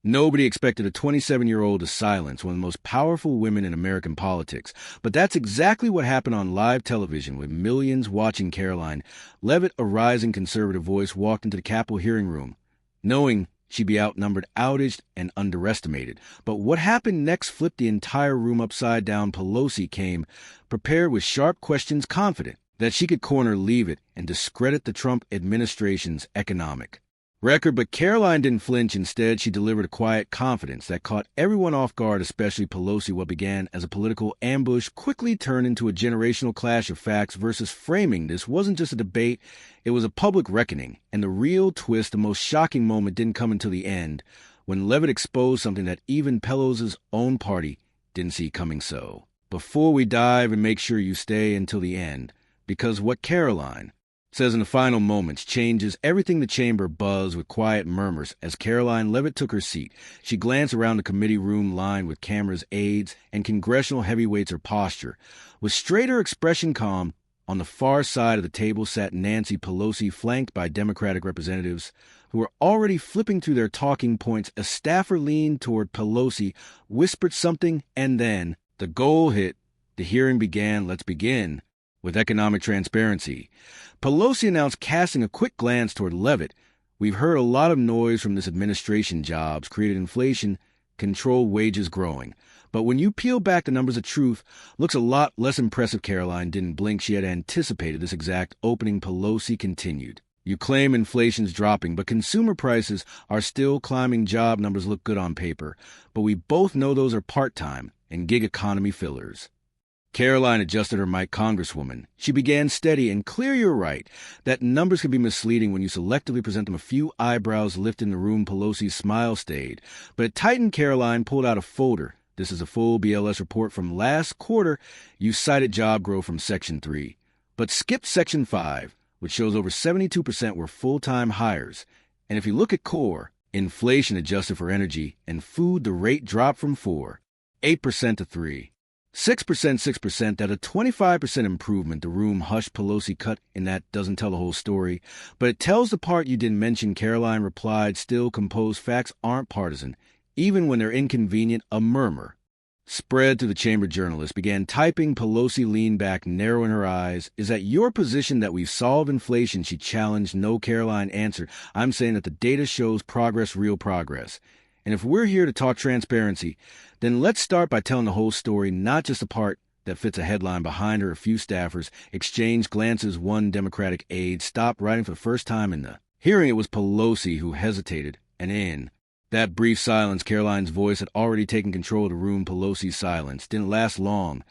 Nobody expected a 27-year-old to silence one of the most powerful women in American politics, but that's exactly what happened on live television with millions watching. Karoline Leavitt, a rising conservative voice, walked into the Capitol hearing room, knowing she'd be outnumbered, ousted, and underestimated. But what happened next flipped the entire room upside down. Pelosi came prepared with sharp questions, confident that she could corner Leavitt and discredit the Trump administration's economic record. But Karoline didn't flinch. Instead, she delivered a quiet confidence that caught everyone off guard, especially Pelosi. What began as a political ambush quickly turned into a generational clash of facts versus framing. This wasn't just a debate, it was a public reckoning. And the real twist, the most shocking moment, didn't come until the end, when Leavitt exposed something that even Pelosi's own party didn't see coming. So, before we dive, and make sure you stay until the end, because what Karoline says in the final moments changes everything. The chamber buzzed with quiet murmurs as Karoline Leavitt took her seat. She glanced around the committee room lined with cameras, aides, and congressional heavyweights. Her posture was straight, her expression calm. On the far side of the table sat Nancy Pelosi, flanked by Democratic representatives who were already flipping through their talking points. A staffer leaned toward Pelosi, whispered something, and then the goal hit. The hearing began. Let's begin with economic transparency. Pelosi announced, casting a quick glance toward Leavitt. We've heard a lot of noise from this administration. Jobs created, inflation controlled, wages growing. But when you peel back the numbers, of truth looks a lot less impressive. Karoline didn't blink. She had anticipated this exact opening. Pelosi continued. You claim inflation's dropping, but consumer prices are still climbing. Job numbers look good on paper, but we both know those are part-time and gig economy fillers. Karoline adjusted her mic. Congresswoman, she began, steady and clear. You're right that numbers can be misleading when you selectively present them. A few eyebrows lifted in the room. Pelosi's smile stayed, but it tightened. Karoline pulled out a folder. This is a full BLS report from last quarter. You cited job growth from Section 3, but skipped Section 5, which shows over 72% were full-time hires. And if you look at core inflation adjusted for energy and food, the rate dropped from 8% to 6%. 6%, that a 25% improvement. The room hushed. Pelosi cut in. That doesn't tell the whole story, but it tells the part you didn't mention. Karoline replied, still composed. Facts aren't partisan, even when they're inconvenient. A murmur spread through the chamber. Journalists began typing. Pelosi leaned back, narrowing her eyes. Is that your position, that we've solved inflation? She challenged. No, Karoline answered. I'm saying that the data shows progress, real progress. And if we're here to talk transparency, then let's start by telling the whole story, not just the part that fits a headline. Behind her, a few staffers exchanged glances. One Democratic aide stopped writing for the first time in the hearing. It was Pelosi who hesitated, and in that brief silence, Karoline's voice had already taken control of the room. Pelosi's silence didn't last long.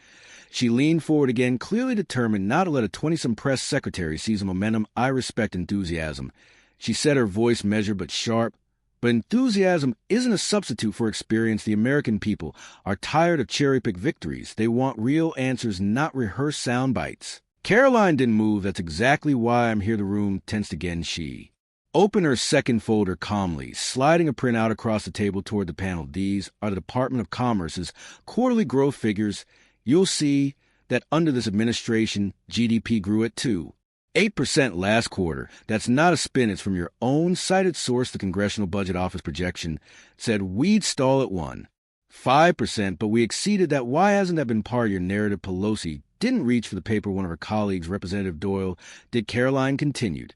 She leaned forward again, clearly determined not to let a 20-some press secretary seize the momentum. I respect enthusiasm, she said, her voice measured but sharp. But enthusiasm isn't a substitute for experience. The American people are tired of cherry-picked victories. They want real answers, not rehearsed sound bites. Karoline didn't move. That's exactly why I'm here. The room tensed again. She opened her second folder calmly, sliding a printout across the table toward the panel. These are the Department of Commerce's quarterly growth figures. You'll see that under this administration, GDP grew at 8% last quarter. That's not a spin. It's from your own cited source. The Congressional Budget Office projection said we'd stall at 5%, but we exceeded that. Why hasn't that been part of your narrative? Pelosi didn't reach for the paper. One of her colleagues, Representative Doyle, did. Karoline continued.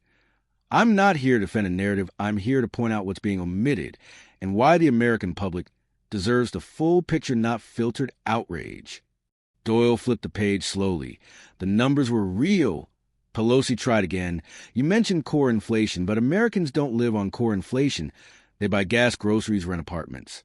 I'm not here to defend a narrative. I'm here to point out what's being omitted and why the American public deserves the full picture, not filtered outrage. Doyle flipped the page slowly. The numbers were real. Pelosi tried again. You mentioned core inflation, but Americans don't live on core inflation. They buy gas, groceries, rent apartments.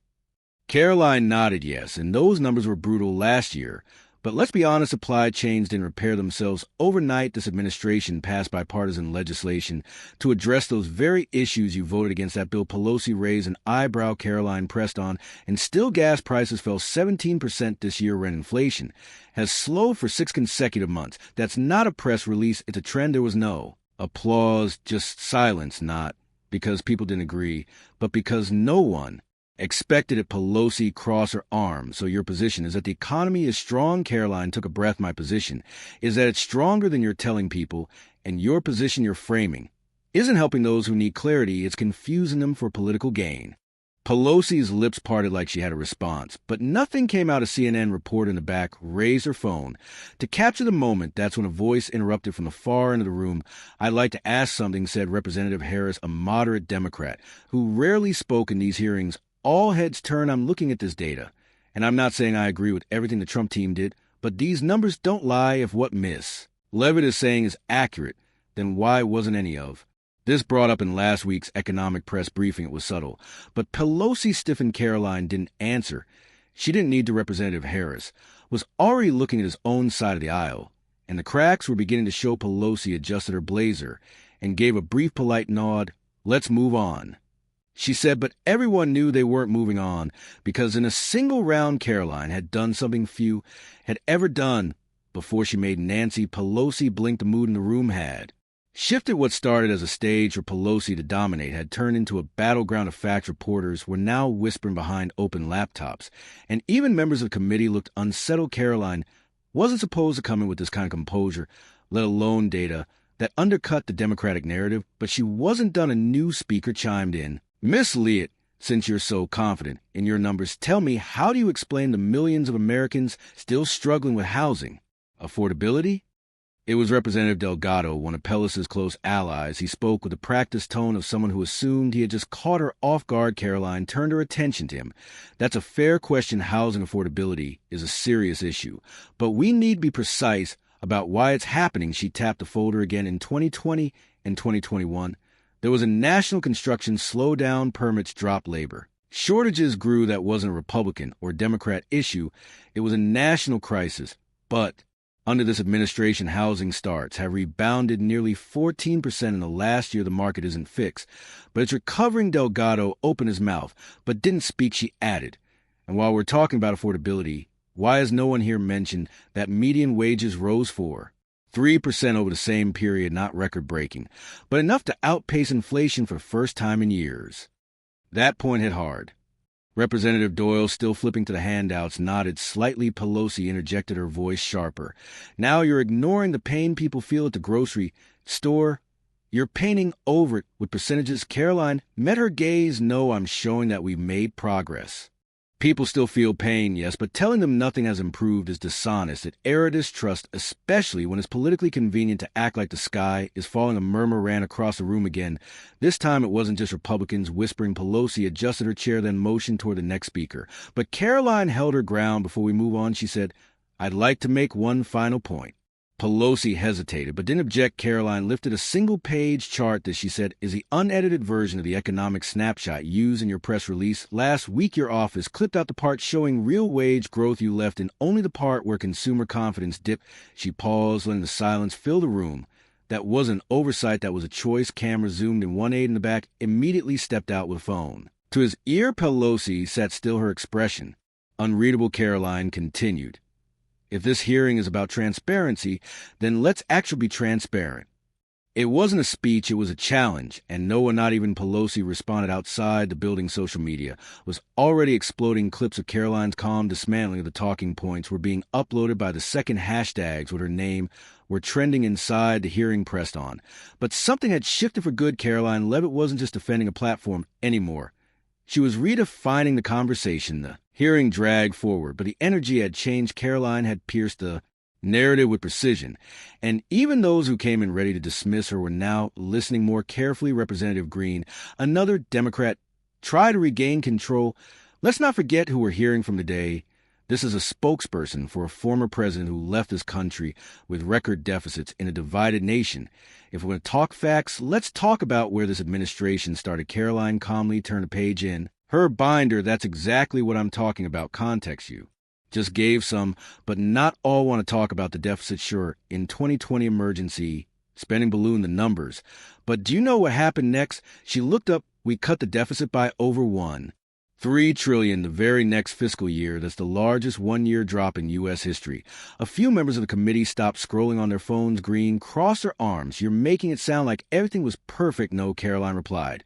Karoline nodded yes, and those numbers were brutal last year. But let's be honest, supply chains didn't repair themselves overnight. This administration passed bipartisan legislation to address those very issues. You voted against that bill. Pelosi raised an eyebrow. Karoline pressed on. And still gas prices fell 17% this year. Rent inflation has slowed for 6 consecutive months. That's not a press release. It's a trend. There was no applause, just silence, not because people didn't agree, but because no one expected it. Pelosi crossed her arms. So your position is that the economy is strong? Karoline took a breath. My position is that it's stronger than you're telling people, and your position you're framing isn't helping those who need clarity. It's confusing them for political gain. Pelosi's lips parted like she had a response, but nothing came out. A CNN reporter in the back raised her phone. To capture the moment, that's when a voice interrupted from the far end of the room. "I'd like to ask something," said Representative Harris, a moderate Democrat, who rarely spoke in these hearings. All heads turn. "I'm looking at this data, and I'm not saying I agree with everything the Trump team did, but these numbers don't lie. If what Miss Leavitt is saying is accurate, then why wasn't any of?" This brought up in last week's economic press briefing. It was subtle. But Pelosi stiffened Karoline didn't answer. She didn't need to. Representative Harris was already looking at his own side of the aisle, and the cracks were beginning to show. Pelosi adjusted her blazer and gave a brief polite nod. "Let's move on," she said, but everyone knew they weren't moving on, because in a single round Karoline had done something few had ever done before. She made Nancy Pelosi blink. The mood in the room had shifted. What started as a stage for Pelosi to dominate had turned into a battleground of fact. Reporters were now whispering behind open laptops, and even members of the committee looked unsettled. Karoline wasn't supposed to come in with this kind of composure, let alone data that undercut the Democratic narrative, but she wasn't done. A new speaker chimed in. "Miss Leavitt, since you're so confident in your numbers, tell me, how do you explain the millions of Americans still struggling with housing affordability?" It was Representative Delgado, one of Pelosi's close allies. He spoke with the practiced tone of someone who assumed he had just caught her off guard. Karoline turned her attention to him. "That's a fair question. Housing affordability is a serious issue, but we need to be precise about why it's happening." She tapped the folder again. "In 2020 and 2021, there was a national construction slowdown, permits dropped, labor shortages grew. That wasn't a Republican or Democrat issue. It was a national crisis. But under this administration, housing starts have rebounded nearly 14% in the last year. The market isn't fixed, but it's recovering." Delgado opened his mouth, but didn't speak. She added, "And while we're talking about affordability, why has no one here mentioned that median wages rose 3% over the same period? Not record-breaking, but enough to outpace inflation for the first time in years." That point hit hard. Representative Doyle, still flipping to the handouts, nodded slightly. Pelosi interjected, her voice sharper. "Now you're ignoring the pain people feel at the grocery store. You're painting over it with percentages." Karoline met her gaze. "No, I'm showing that we've made progress. People still feel pain, yes, but telling them nothing has improved is dishonest. It era distrust, especially when it's politically convenient to act like the sky is falling." A murmur ran across the room again. This time it wasn't just Republicans whispering. Pelosi adjusted her chair, then motioned toward the next speaker. But Karoline held her ground. "Before we move on," she said, "I'd like to make one final point." Pelosi hesitated, but didn't object. Karoline lifted a single-page chart that she said is the unedited version of the economic snapshot used in your press release. "Last week, your office clipped out the part showing real wage growth. You left in only the part where consumer confidence dipped." She paused, letting the silence fill the room. That wasn't oversight, that was a choice. Camera zoomed in. One aide in the back immediately stepped out with a phone. To his ear, Pelosi sat still, her expression unreadable. Karoline continued, "If this hearing is about transparency, then let's actually be transparent." It wasn't a speech, it was a challenge, and no one, not even Pelosi, responded. Outside the building, social media was already exploding. Clips of Karoline's calm dismantling of the talking points were being uploaded by the second. Hashtags with her name were trending. Inside, the hearing pressed on. But something had shifted for good. Karoline Leavitt wasn't just defending a platform anymore. She was redefining the conversation. The hearing dragged forward, but the energy had changed. Karoline had pierced the narrative with precision, and even those who came in ready to dismiss her were now listening more carefully. Representative Green, another Democrat, tried to regain control. "Let's not forget who we're hearing from today. This is a spokesperson for a former president who left this country with record deficits in a divided nation. If we're going to talk facts, let's talk about where this administration started." Karoline calmly turned a page in her binder. "That's exactly what I'm talking about. Context you just gave some, but not all want to talk about the deficit. Sure, in 2020 emergency spending balloon, the numbers. But do you know what happened next?" She looked up. "We cut the deficit by over $1.3 trillion the very next fiscal year. That's the largest one-year drop in U.S. history." A few members of the committee stopped scrolling on their phones. Green crossed her arms. "You're making it sound like everything was perfect." "No," Karoline replied.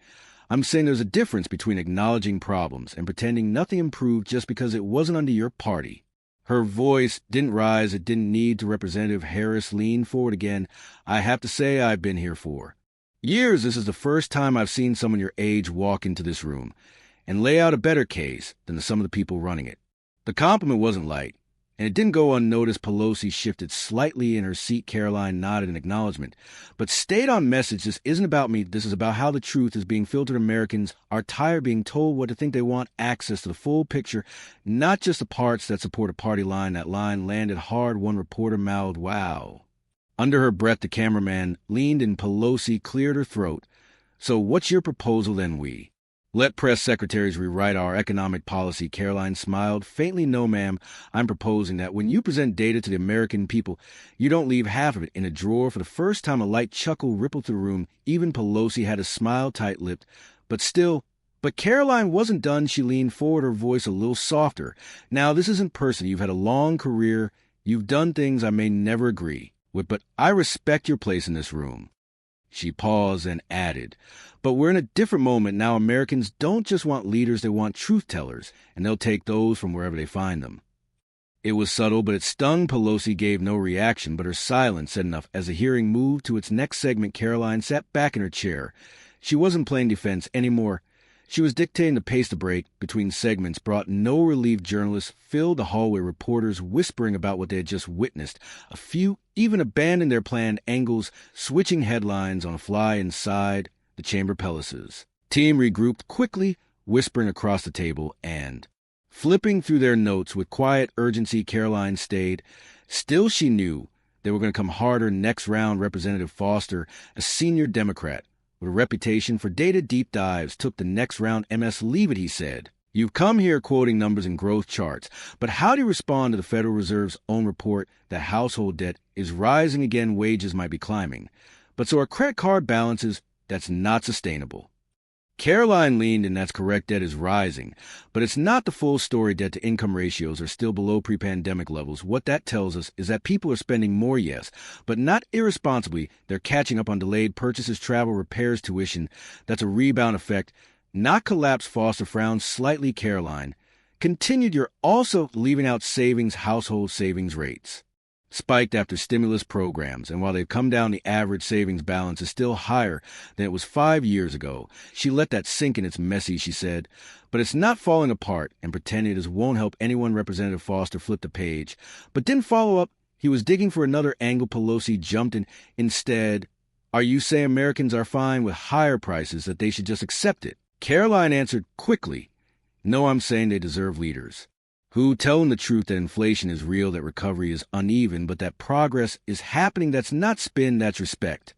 "I'm saying there's a difference between acknowledging problems and pretending nothing improved just because it wasn't under your party." Her voice didn't rise. It didn't need to. Representative Harris leaned forward again. "I have to say, I've been here for years. This is the first time I've seen someone your age walk into this room. and lay out a better case than the sum of the people running it. The compliment wasn't light, and it didn't go unnoticed. Pelosi shifted slightly in her seat. Karoline nodded in acknowledgement, but stayed on message. This isn't about me. This is about how the truth is being filtered. Americans are tired of being told what to think. They want access to the full picture, not just the parts that support a party line. That line landed hard. One reporter mouthed, "Wow." Under her breath, the cameraman leaned and Pelosi cleared her throat. "So what's your proposal then, we? Let press secretaries rewrite our economic policy." Karoline smiled faintly. "No, ma'am. I'm proposing that when you present data to the American people, you don't leave half of it in a drawer." For the first time, a light chuckle rippled through the room. Even Pelosi had a smile, tight-lipped. But Karoline wasn't done. She leaned forward, her voice a little softer. "Now, this isn't personal. You've had a long career. You've done things I may never agree with, but I respect your place in this room." She paused and added, "But we're in a different moment now. Americans don't just want leaders, they want truth-tellers, and they'll take those from wherever they find them." It was subtle, but it stung. Pelosi gave no reaction, but her silence said enough. As the hearing moved to its next segment, Karoline sat back in her chair. She wasn't playing defense anymore. She was dictating the pace. The break between segments brought no relief. Journalists filled the hallway, reporters whispering about what they had just witnessed. A few even abandoned their planned angles, switching headlines on the fly inside the chamber palaces. Team regrouped quickly, whispering across the table and flipping through their notes with quiet urgency. Karoline stayed. Still, she knew they were going to come harder next round. Representative Foster, a senior Democrat with a reputation for data deep dives, took the next round. Ms. Leavitt, he said, "You've come here quoting numbers and growth charts, but how do you respond to the Federal Reserve's own report that household debt is rising again, wages might be climbing, but so are credit card balances? That's not sustainable." Karoline leaned, and that's correct, debt is rising, but it's not the full story. Debt-to-income ratios are still below pre-pandemic levels. What that tells us is that people are spending more, yes, but not irresponsibly. They're catching up on delayed purchases, travel, repairs, tuition. That's a rebound effect, not collapse. Foster frowned slightly. Karoline continued, "You're also leaving out savings. Household savings rates spiked after stimulus programs, and while they've come down, the average savings balance is still higher than it was 5 years ago." She let that sink in. "It's messy," she said, "but it's not falling apart, and pretending it won't help anyone." Representative Foster flipped the page, but didn't follow up. He was digging for another angle. Pelosi jumped in instead. "Are you saying Americans are fine with higher prices, that they should just accept it?" Karoline answered quickly, "No, I'm saying they deserve leaders who tell them the truth, that inflation is real, that recovery is uneven, but that progress is happening. That's not spin, that's respect."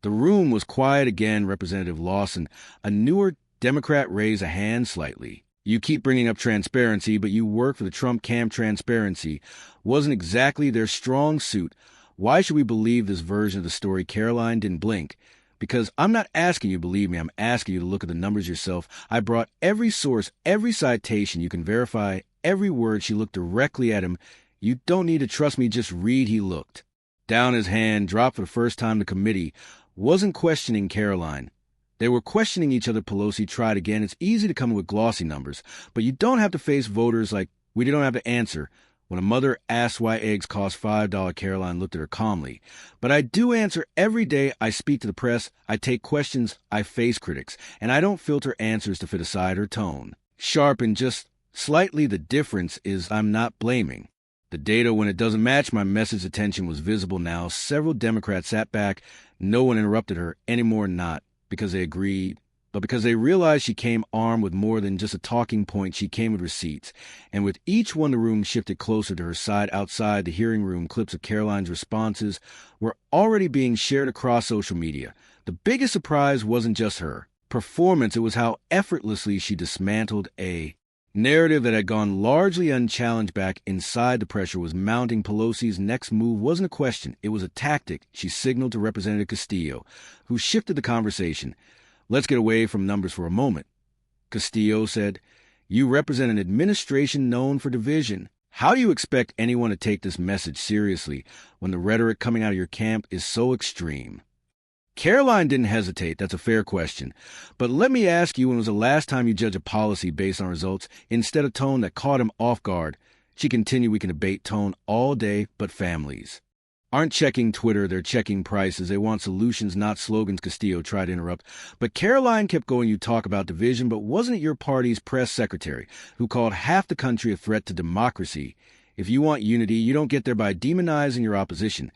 The room was quiet again. Representative Lawson, a newer Democrat, raised a hand slightly. "You keep bringing up transparency, but you work for the Trump camp. Transparency wasn't exactly their strong suit. Why should we believe this version of the story?" Karoline didn't blink. "Because I'm not asking you to believe me. I'm asking you to look at the numbers yourself. I brought every source, every citation. You can verify every word." She looked directly at him. "You don't need to trust me. Just read." He looked down. His hand dropped for the first time. The committee wasn't questioning Karoline. They were questioning each other. Pelosi tried again. "It's easy to come up with glossy numbers, but you don't have to face voters like we don't have to answer when a mother asks why eggs cost $5. Karoline looked at her calmly. "But I do answer every day. I speak to the press. I take questions. I face critics. And I don't filter answers to fit a side or tone." Sharpened just slightly. "The difference is I'm not blaming the data when it doesn't match my message." Attention was visible now. Several Democrats sat back. No one interrupted her anymore, not because they agreed, but because they realized she came armed with more than just a talking point. She came with receipts. And with each one, the room shifted closer to her side. Outside the hearing room, clips of Karoline's responses were already being shared across social media. The biggest surprise wasn't just her performance. It was how effortlessly she dismantled a narrative that had gone largely unchallenged. Back inside, the pressure was mounting. Pelosi's next move wasn't a question. It was a tactic. She signaled to Representative Castillo, who shifted the conversation. "Let's get away from numbers for a moment." Castillo said, "You represent an administration known for division. How do you expect anyone to take this message seriously when the rhetoric coming out of your camp is so extreme?" Karoline didn't hesitate. "That's a fair question. But let me ask you, when was the last time you judged a policy based on results instead of tone that caught him off guard?" She continued, "We can debate tone all day, but families aren't checking Twitter, they're checking prices. They want solutions, not slogans, Castillo tried to interrupt. But Karoline kept going, you talk about division, but wasn't it your party's press secretary who called half the country a threat to democracy? If you want unity, you don't get there by demonizing your opposition.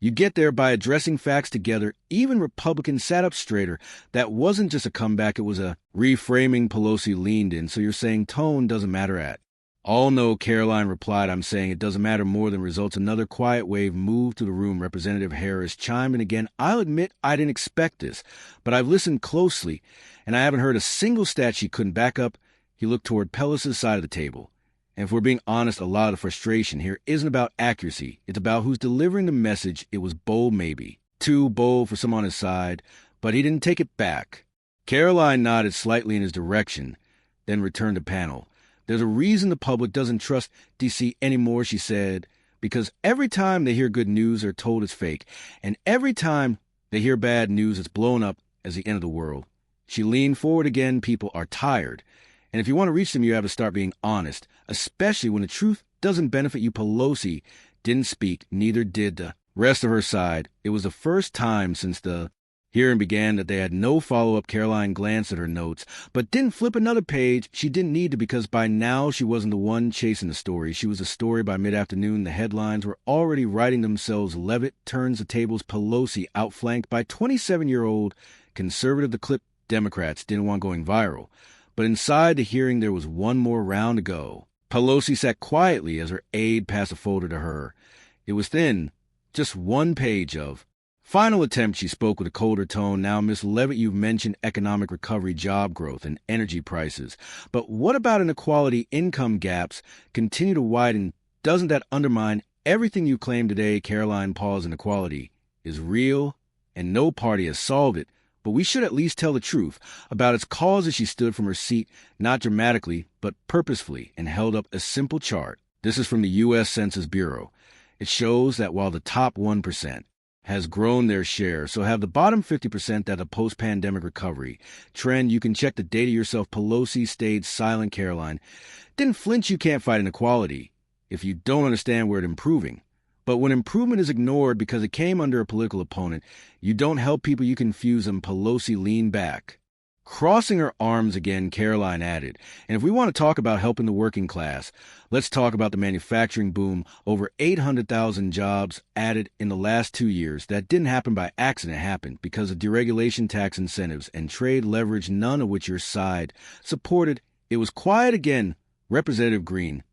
You get there by addressing facts together. Even Republicans sat up straighter. That wasn't just a comeback, it was a reframing. Pelosi leaned in. So you're saying tone doesn't matter at? All no, Karoline replied. I'm saying it doesn't matter more than results. Another quiet wave moved through the room. Representative Harris chimed in again. I'll admit I didn't expect this, but I've listened closely, and I haven't heard a single stat she couldn't back up. He looked toward Pelosi's side of the table. And if we're being honest, a lot of the frustration here isn't about accuracy. It's about who's delivering the message. It was bold, maybe. Too bold for some on his side, but he didn't take it back. Karoline nodded slightly in his direction, then returned to panel. There's a reason the public doesn't trust D.C. anymore, she said, because every time they hear good news, they're told it's fake. And every time they hear bad news, it's blown up as the end of the world. She leaned forward again. People are tired. And if you want to reach them, you have to start being honest, especially when the truth doesn't benefit you. Pelosi didn't speak, neither did the rest of her side. It was the first time since the hearing began that they had no follow-up. Karoline glanced at her notes, but didn't flip another page. She didn't need to, because by now she wasn't the one chasing the story. She was the story. By mid-afternoon, the headlines were already writing themselves. Leavitt turns the tables. Pelosi outflanked by 27-year-old conservative. The clip Democrats didn't want going viral. But inside the hearing, there was one more round to go. Pelosi sat quietly as her aide passed a folder to her. It was thin, just one page of final attempt. She spoke with a colder tone. Now, Miss Leavitt, you've mentioned economic recovery, job growth, and energy prices. But what about inequality? Income gaps continue to widen. Doesn't that undermine everything you claim today? Karoline paused. Inequality is real, and no party has solved it. But we should at least tell the truth about its causes. She stood from her seat, not dramatically, but purposefully, and held up a simple chart. This is from the U.S. Census Bureau. It shows that while the top 1% has grown their share, so have the bottom 50% that the post-pandemic recovery trend. You can check the data yourself. Pelosi stayed silent. Karoline didn't flinch. You can't fight inequality if you don't understand where it's improving. But when improvement is ignored because it came under a political opponent, you don't help people, you confuse them. Pelosi leaned back. Crossing her arms again, Karoline added, and if we want to talk about helping the working class, let's talk about the manufacturing boom. Over 800,000 jobs added in the last 2 years. That didn't happen by accident. It happened because of deregulation, tax incentives, and trade leverage, none of which your side supported. It was quiet again. Representative Green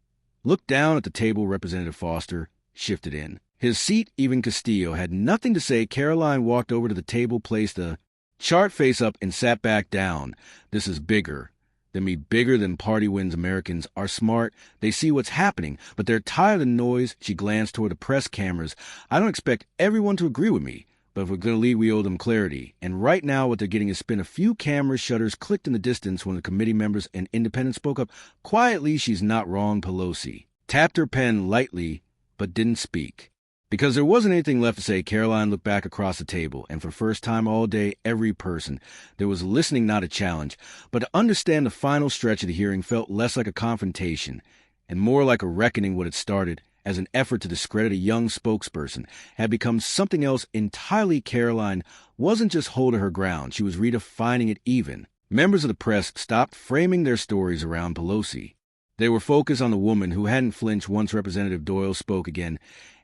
looked down at the table. Representative Foster shifted in his seat. Even Castillo had nothing to say. Karoline walked over to the table, placed the chart face up, and sat back down. This is bigger than me, bigger than party wins. Americans are smart. They see what's happening, but they're tired of the noise. She glanced toward the press cameras. I don't expect everyone to agree with me, but if we're going to lead, we owe them clarity. And right now what they're getting is spin. A few camera shutters clicked in the distance when the committee members and independents spoke up. Quietly, she's not wrong. Pelosi tapped her pen lightly, but didn't speak. Because there wasn't anything left to say, Karoline looked back across the table, and for the first time all day, every person there was listening, not a challenge. But to understand, the final stretch of the hearing felt less like a confrontation and more like a reckoning. What had started as an effort to discredit a young spokesperson had become something else entirely. Karoline wasn't just holding her ground, she was redefining it. Even members of the press stopped framing their stories around Pelosi. They were focused on the woman who hadn't flinched once Representative Doyle spoke again.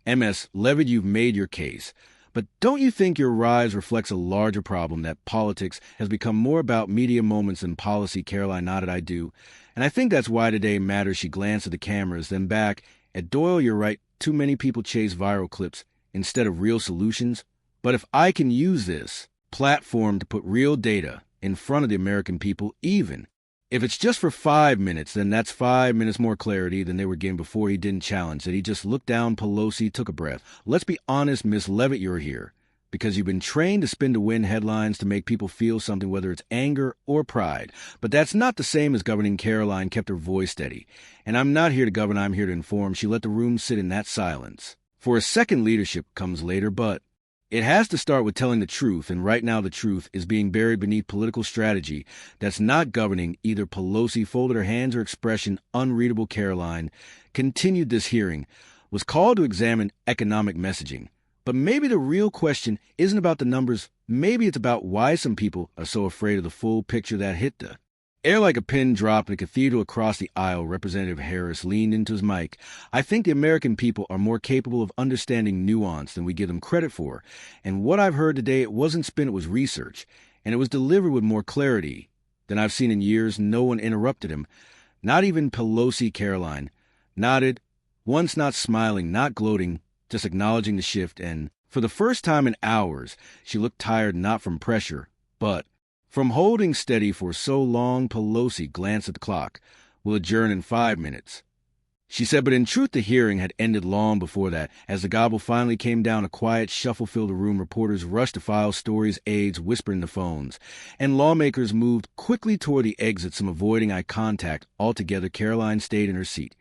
Ms. Leavitt, you've made your case. But don't you think your rise reflects a larger problem, that politics has become more about media moments than policy? Karoline nodded. I do. And I think that's why today matters. She glanced at the cameras, then back at Doyle. You're right. Too many people chase viral clips instead of real solutions. But if I can use this platform to put real data in front of the American people, even if it's just for 5 minutes, then that's 5 minutes more clarity than they were getting before. He didn't challenge that. He just looked down. Pelosi took a breath. Let's be honest, Miss Leavitt, you're here because you've been trained to spin to win headlines, to make people feel something, whether it's anger or pride. But that's not the same as governing. Karoline kept her voice steady. And I'm not here to govern, I'm here to inform. She let the room sit in that silence. For a second, leadership comes later, but it has to start with telling the truth, and right now the truth is being buried beneath political strategy that's not governing. Either Pelosi folded her hands, her expression unreadable. Karoline continued. This hearing was called to examine economic messaging, But maybe the real question isn't about the numbers. Maybe it's about why some people are so afraid of the full picture that hit the air like a pin drop in a cathedral across the aisle. Representative Harris leaned into his mic. I think the American people are more capable of understanding nuance than we give them credit for. And what I've heard today, it wasn't spin, it was research. And it was delivered with more clarity than I've seen in years. No one interrupted him. Not even Pelosi. Karoline nodded, once not smiling, not gloating, just acknowledging the shift. And for the first time in hours, she looked tired, not from pressure, but from holding steady for so long. Pelosi glanced at the clock. We'll adjourn in 5 minutes, she said, but in truth the hearing had ended long before that. As the gobble finally came down, a quiet shuffle filled the room. Reporters rushed to file stories, aides whispered in the phones, and lawmakers moved quickly toward the exit, some avoiding eye contact altogether. Karoline stayed in her seat.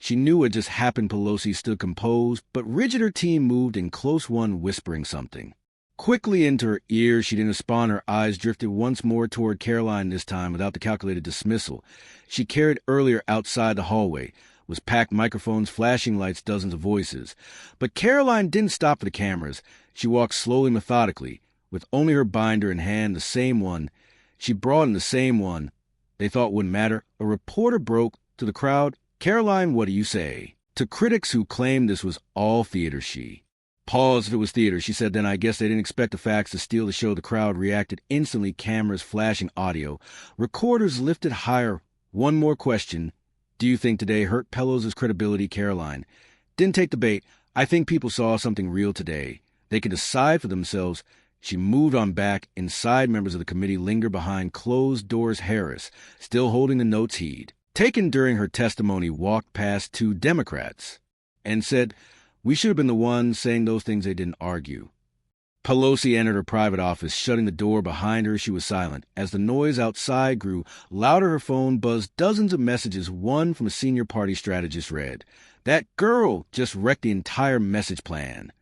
She knew what just happened. Pelosi stood composed, but rigid. Her team moved in close, one whispering something quickly into her ear. She didn't respond. Her eyes drifted once more toward Karoline, this time without the calculated dismissal she carried earlier. Outside, the hallway was packed, microphones, flashing lights, dozens of voices. But Karoline didn't stop for the cameras. She walked slowly, methodically, with only her binder in hand, the same one she brought in, the same one they thought wouldn't matter. A reporter broke to the crowd. Karoline, what do you say? To critics who claimed this was all theater, she paused. If it was theater, she said, then I guess they didn't expect the facts to steal the show. The crowd reacted instantly, cameras flashing, audio. Recorders lifted higher. One more question. Do you think today hurt Pelosi's credibility? Karoline didn't take the bait. I think people saw something real today. They could decide for themselves. She moved on back. Inside, members of the committee lingered behind closed doors. Harris, still holding the notes he'd taken during her testimony, walked past 2 Democrats and said, we should have been the ones saying those things. They didn't argue. Pelosi entered her private office, shutting the door behind her. She was silent. As the noise outside grew louder, her phone buzzed. Dozens of messages. One from a senior party strategist read, that girl just wrecked the entire message plan.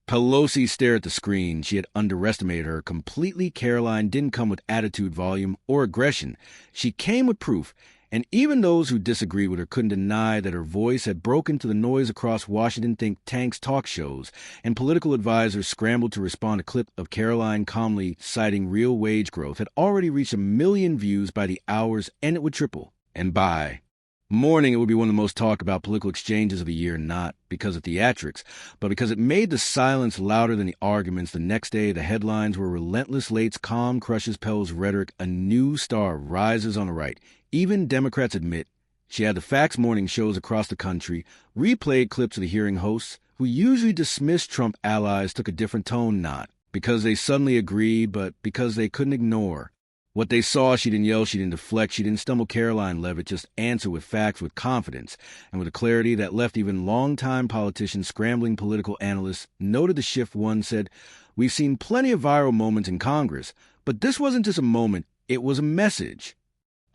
Pelosi stared at the screen. She had underestimated her completely. Karoline didn't come with attitude, volume, or aggression. She came with proof. And even those who disagreed with her couldn't deny that her voice had broken to the noise across Washington. Think tanks, talk shows, and political advisors scrambled to respond. A clip of Karoline calmly citing real wage growth had already reached 1 million views by the hours, and it would triple. And by morning, it would be one of the most talked about political exchanges of the year, not because of theatrics, but because it made the silence louder than the arguments. The next day, the headlines were relentless. Late's calm crushes Pell's rhetoric. A new star rises on the right. Even Democrats admit she had the facts. Morning shows across the country replayed clips of the hearing. Hosts who usually dismissed Trump allies took a different tone, not because they suddenly agreed, but because they couldn't ignore what they saw. She didn't yell, she didn't deflect, she didn't stumble. Karoline Leavitt just answered with facts, with confidence, and with a clarity that left even longtime politicians scrambling. Political analysts noted the shift. One said, we've seen plenty of viral moments in Congress, but this wasn't just a moment, it was a message.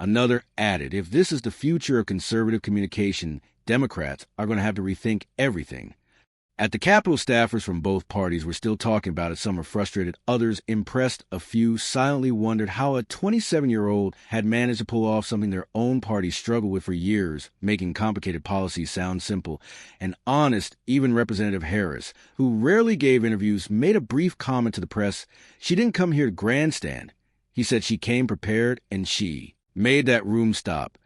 Another added, if this is the future of conservative communication, Democrats are going to have to rethink everything. At the Capitol, staffers from both parties were still talking about it. Some were frustrated, others impressed. A few silently wondered how a 27-year-old had managed to pull off something their own party struggled with for years, making complicated policies sound simple and honest. Even Representative Harris, who rarely gave interviews, made a brief comment to the press. She didn't come here to grandstand. He said she came prepared, and she made that room stop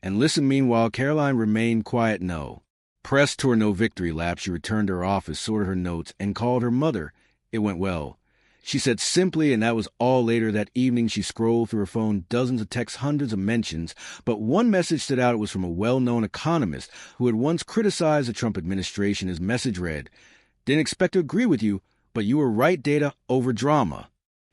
and listen. Meanwhile, Karoline remained quiet. No press tour, no victory lap. She returned to her office, sorted her notes, and called her mother. It went well, she said simply, and that was all. Later that evening, she scrolled through her phone, dozens of texts, hundreds of mentions, but one message stood out. It was from a well-known economist who had once criticized the Trump administration. His message read, didn't expect to agree with you, but you were right. Data over drama.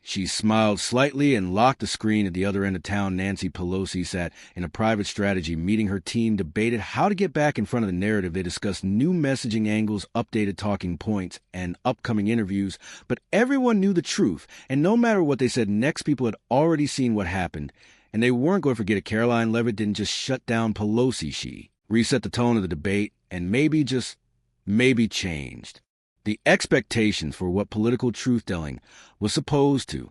She smiled slightly and locked the screen. At the other end of town, Nancy Pelosi sat in a private strategy meeting. Her team debated how to get back in front of the narrative. They discussed new messaging angles, updated talking points, and upcoming interviews. But everyone knew the truth, and no matter what they said next, people had already seen what happened, and they weren't going to forget it. Karoline Leavitt didn't just shut down Pelosi. She reset the tone of the debate and maybe, just maybe, changed the expectations for what political truth-telling was supposed to